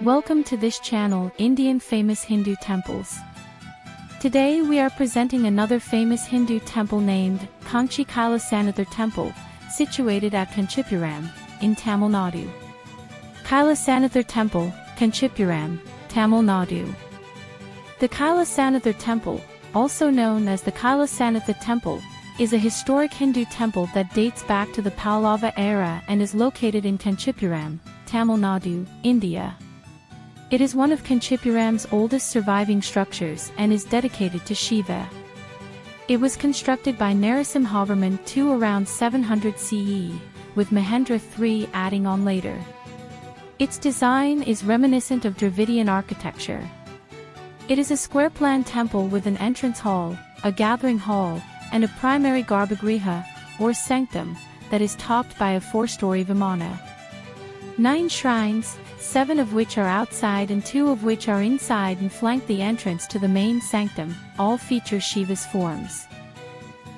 Welcome to this channel, Indian Famous Hindu Temples. Today we are presenting another famous Hindu temple named Kanchi Kailasanathar Temple, situated at Kanchipuram, in Tamil Nadu. Kailasanathar Temple, Kanchipuram, Tamil Nadu. The Kailasanathar Temple, also known as the Kailasanathar Temple, is a historic Hindu temple that dates back to the Pallava era and is located in Kanchipuram, Tamil Nadu, India. It is one of Kanchipuram's oldest surviving structures and is dedicated to Shiva. It was constructed by Narasimhavarman II around 700 CE, with Mahendra III adding on later. Its design is reminiscent of Dravidian architecture. It is a square-plan temple with an entrance hall, a gathering hall, and a primary garbhagriha, or sanctum, that is topped by a 4-story vimana. 9 shrines, 7 of which are outside and 2 of which are inside and flank the entrance to the main sanctum, all feature Shiva's forms.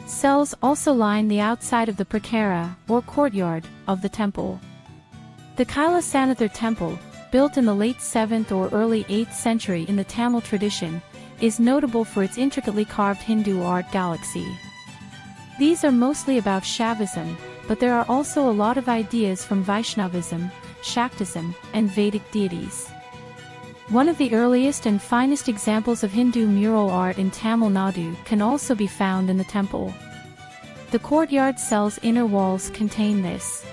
Cells also line the outside of the prakara, or courtyard, of the temple. The Kailasanathar Temple, built in the late 7th or early 8th century in the Tamil tradition, is notable for its intricately carved Hindu art galaxy. These are mostly about Shaivism, but there are also a lot of ideas from Vaishnavism, Shaktism, and Vedic deities. One of the earliest and finest examples of Hindu mural art in Tamil Nadu can also be found in the temple. The courtyard cell's inner walls contain this.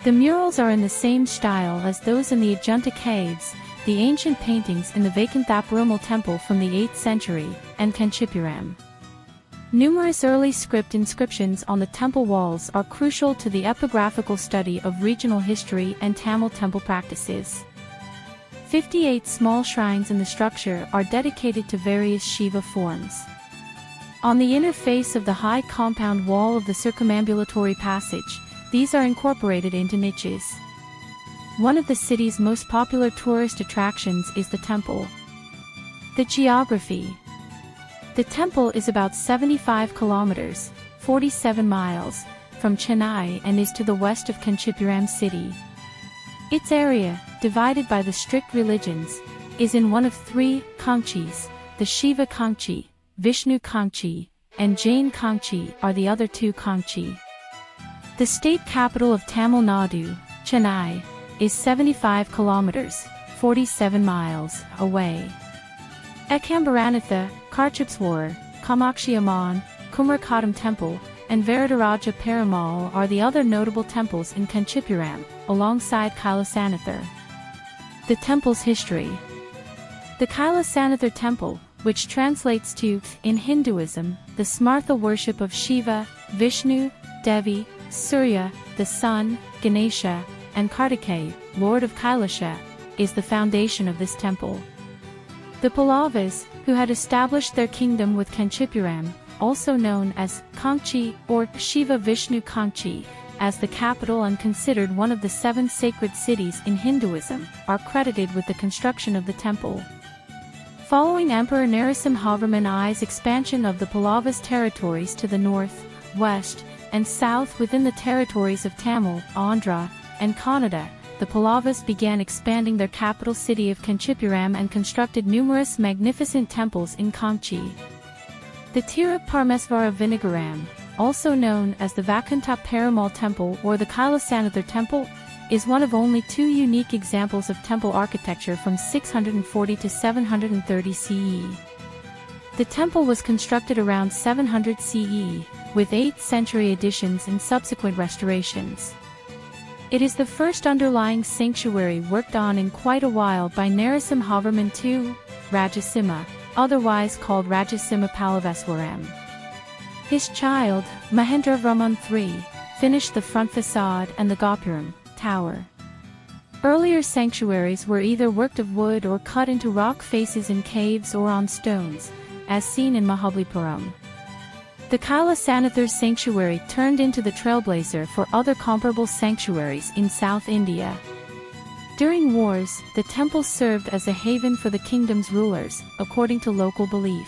The murals are in the same style as those in the Ajanta caves, the ancient paintings in the Vaikunthaperumal temple from the 8th century, and Kanchipuram. Numerous early script inscriptions on the temple walls are crucial to the epigraphical study of regional history and Tamil temple practices. 58 small shrines in the structure are dedicated to various Shiva forms. On the inner face of the high compound wall of the circumambulatory passage, these are incorporated into niches. One of the city's most popular tourist attractions is the temple. The geography. The temple is about 75 kilometers, 47 miles, from Chennai and is to the west of Kanchipuram city. Its area, divided by the strict religions, is in one of 3 Kanchis. The Shiva Kanchi, Vishnu Kanchi, and Jain Kanchi are the other 2 Kanchi. The state capital of Tamil Nadu, Chennai, is 75 kilometers, 47 miles, away. Ekambaranatha, Karchipswar, Kamakshi Amman, Kumarkottam Temple, and Varadaraja Perumal are the other notable temples in Kanchipuram, alongside Kailasanathar. The temple's history. The Kailasanathar Temple, which translates to, in Hinduism, the Smartha worship of Shiva, Vishnu, Devi, Surya, the sun, Ganesha, and Kartikeya, Lord of Kailasha, is the foundation of this temple. The Pallavas, who had established their kingdom with Kanchipuram, also known as Kanchi or Shiva Vishnu Kanchi, as the capital and considered one of the 7 sacred cities in Hinduism, are credited with the construction of the temple. Following Emperor Narasimhavarman I's expansion of the Pallavas' territories to the north, west, and south within the territories of Tamil, Andhra, and Kannada, the Pallavas began expanding their capital city of Kanchipuram and constructed numerous magnificent temples in Kanchi. The Tirupparamesvara Vinagaram, also known as the Vaikuntha Perumal Temple or the Kailasanathar Temple, is one of only 2 unique examples of temple architecture from 640 to 730 CE. The temple was constructed around 700 CE, with 8th century additions and subsequent restorations. It is the first underlying sanctuary worked on in quite a while by Narasimhavarman II, Rajasimha, otherwise called Rajasimha Pallaveswaram. His child, Mahendravarman III, finished the front facade and the Gopuram, tower. Earlier sanctuaries were either worked of wood or cut into rock faces in caves or on stones, as seen in Mahabalipuram. The Kailasanathar sanctuary turned into the trailblazer for other comparable sanctuaries in South India. During wars, the temple served as a haven for the kingdom's rulers, according to local belief.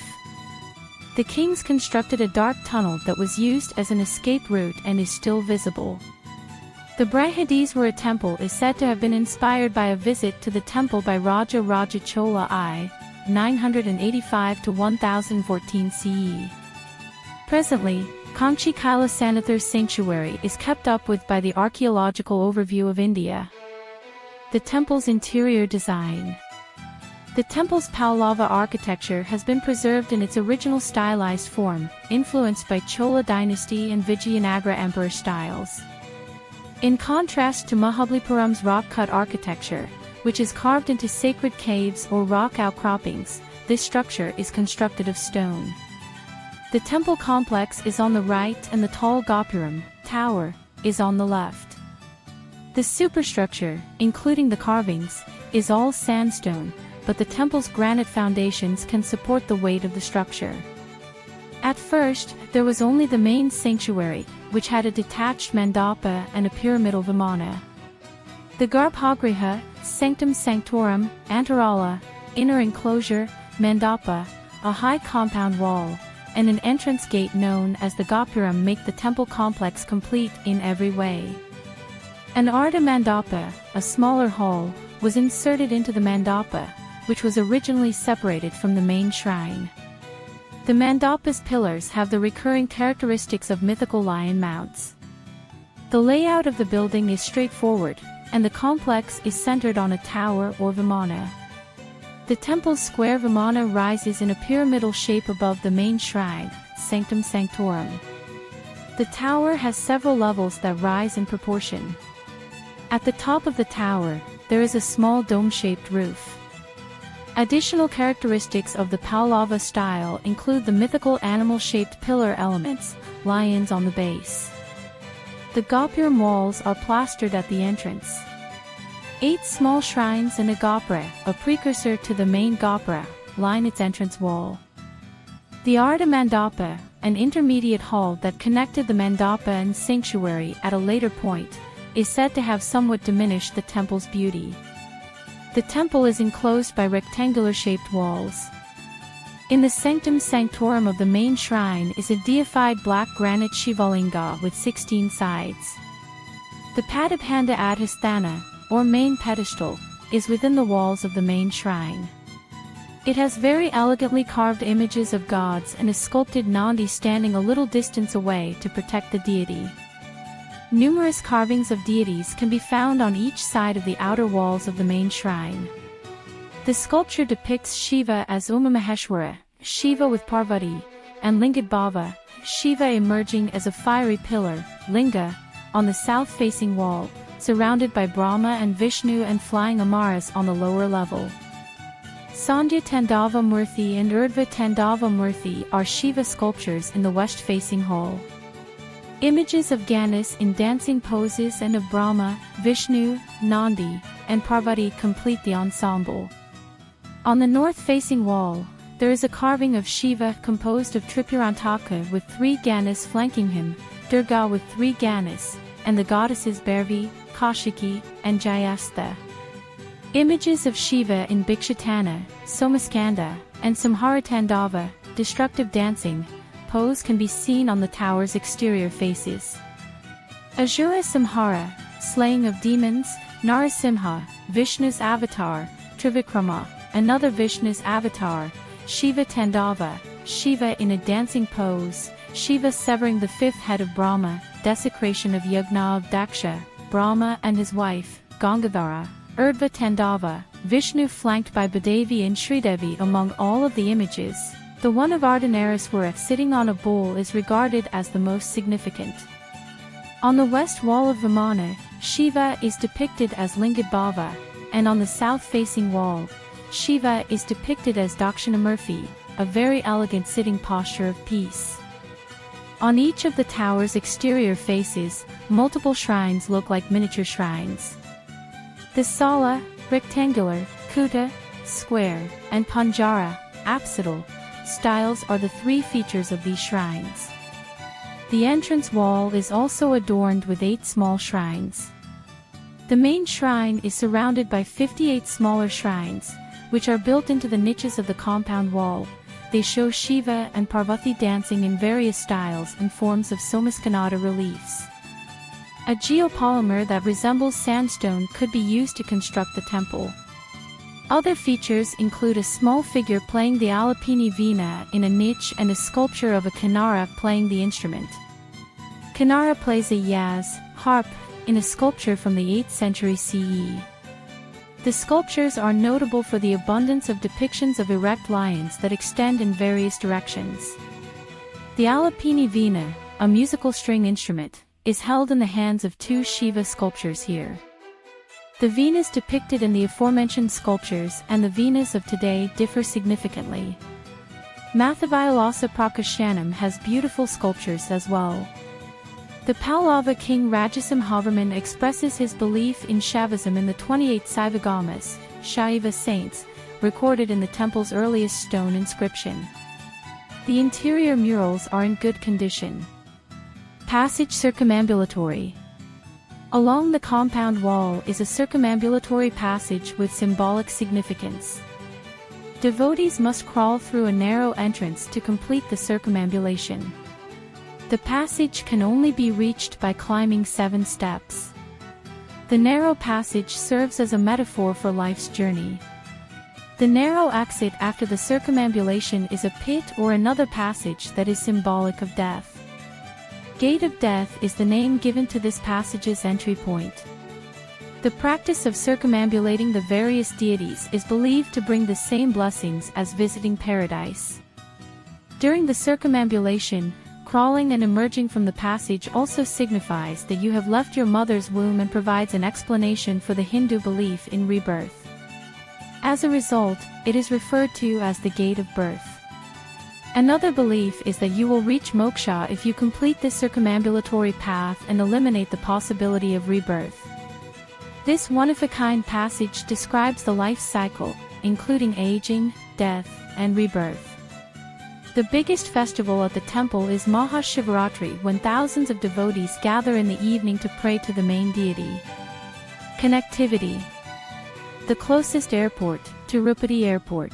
The kings constructed a dark tunnel that was used as an escape route and is still visible. The Brihadiswara temple is said to have been inspired by a visit to the temple by Raja Raja Chola I, 985 to 1014 CE. Presently, Kanchi Kailasanathar sanctuary is kept up with by the Archaeological Overview of India. The temple's interior design. The temple's Pallava architecture has been preserved in its original stylized form, influenced by Chola dynasty and Vijayanagara emperor styles. In contrast to Mahabalipuram's rock-cut architecture, which is carved into sacred caves or rock outcroppings, this structure is constructed of stone. The temple complex is on the right and the tall Gopuram tower is on the left. The superstructure, including the carvings, is all sandstone, but the temple's granite foundations can support the weight of the structure. At first, there was only the main sanctuary, which had a detached mandapa and a pyramidal vimana. The Garbhagriha, Sanctum Sanctorum, Antarala, inner enclosure, mandapa, a high compound wall, and an entrance gate known as the Gopuram make the temple complex complete in every way. An Ardha Mandapa, a smaller hall, was inserted into the mandapa, which was originally separated from the main shrine. The mandapa's pillars have the recurring characteristics of mythical lion mounts. The layout of the building is straightforward, and the complex is centered on a tower or vimana. The temple's square vimana rises in a pyramidal shape above the main shrine, Sanctum Sanctorum. The tower has several levels that rise in proportion. At the top of the tower, there is a small dome-shaped roof. Additional characteristics of the Pallava style include the mythical animal-shaped pillar elements, lions on the base. The Gopuram walls are plastered at the entrance. 8 small shrines and a gopura, a precursor to the main gopura, line its entrance wall. The Ardha Mandapa, an intermediate hall that connected the mandapa and sanctuary at a later point, is said to have somewhat diminished the temple's beauty. The temple is enclosed by rectangular-shaped walls. In the Sanctum Sanctorum of the main shrine is a deified black granite Shivalinga with 16 sides. The Padabhanda Adhisthana, or main pedestal, is within the walls of the main shrine. It has very elegantly carved images of gods and a sculpted Nandi standing a little distance away to protect the deity. Numerous carvings of deities can be found on each side of the outer walls of the main shrine. The sculpture depicts Shiva as Umamaheshwara, Shiva with Parvati, and Lingabhava, Shiva emerging as a fiery pillar, Linga, on the south-facing wall, surrounded by Brahma and Vishnu and flying Amaras on the lower level. Sandhya Tandava Murthy and Urdhva Tandava Murthy are Shiva sculptures in the west-facing hall. Images of Ganesh in dancing poses and of Brahma, Vishnu, Nandi, and Parvati complete the ensemble. On the north-facing wall, there is a carving of Shiva composed of Tripurantaka with 3 Ganes flanking him, Durga with 3 Ganes, and the goddesses Bhairavi, Kaushiki, and Jayastha. Images of Shiva in Bhikshatana, Somaskanda, and Samharatandava, destructive dancing, pose can be seen on the tower's exterior faces. Asura Samhara, slaying of demons, Narasimha, Vishnu's avatar, Trivikrama, another Vishnu's avatar, Shiva Tandava, Shiva in a dancing pose, Shiva severing the 5th head of Brahma, desecration of Yagna of Daksha, Brahma and his wife, Gangadhara, Urdhva Tandava, Vishnu flanked by Bhudevi and Sridevi. Among all of the images, the one of Ardhanarishwara sitting on a bull is regarded as the most significant. On the west wall of Vimana, Shiva is depicted as Lingabhava, and on the south-facing wall, Shiva is depicted as Dakshinamurthy, a very elegant sitting posture of peace. On each of the tower's exterior faces, multiple shrines look like miniature shrines. The Sala, rectangular, Kuta, square, and Panjara, apsidal, styles are the 3 features of these shrines. The entrance wall is also adorned with 8 small shrines. The main shrine is surrounded by 58 smaller shrines, which are built into the niches of the compound wall. They show Shiva and Parvati dancing in various styles and forms of Somaskanada reliefs. A geopolymer that resembles sandstone could be used to construct the temple. Other features include a small figure playing the Alapini veena in a niche and a sculpture of a kinara playing the instrument. Kinara plays a yaz, harp, in a sculpture from the 8th century CE. The sculptures are notable for the abundance of depictions of erect lions that extend in various directions. The Alapini veena, a musical string instrument, is held in the hands of 2 Shiva sculptures here. The Venas depicted in the aforementioned sculptures and the Venas of today differ significantly. Mathavilasa Prakashanam has beautiful sculptures as well. The Pallava king Rajasimhavarman expresses his belief in Shaivism in the 28 Saivagamas, Shaiva saints, recorded in the temple's earliest stone inscription. The interior murals are in good condition. Passage circumambulatory. Along the compound wall is a circumambulatory passage with symbolic significance. Devotees must crawl through a narrow entrance to complete the circumambulation. The passage can only be reached by climbing 7 steps. The narrow passage serves as a metaphor for life's journey. The narrow exit after the circumambulation is a pit or another passage that is symbolic of death. Gate of Death is the name given to this passage's entry point. The practice of circumambulating the various deities is believed to bring the same blessings as visiting paradise. During the circumambulation, crawling and emerging from the passage also signifies that you have left your mother's womb and provides an explanation for the Hindu belief in rebirth. As a result, it is referred to as the Gate of Birth. Another belief is that you will reach moksha if you complete this circumambulatory path and eliminate the possibility of rebirth. This one-of-a-kind passage describes the life cycle, including aging, death, and rebirth. The biggest festival at the temple is Mahashivaratri, when thousands of devotees gather in the evening to pray to the main deity. Connectivity. The closest airport, Tirupati Airport.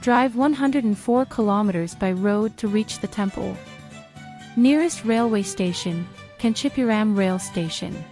Drive 104 kilometers by road to reach the temple. Nearest railway station, Kanchipuram Rail Station.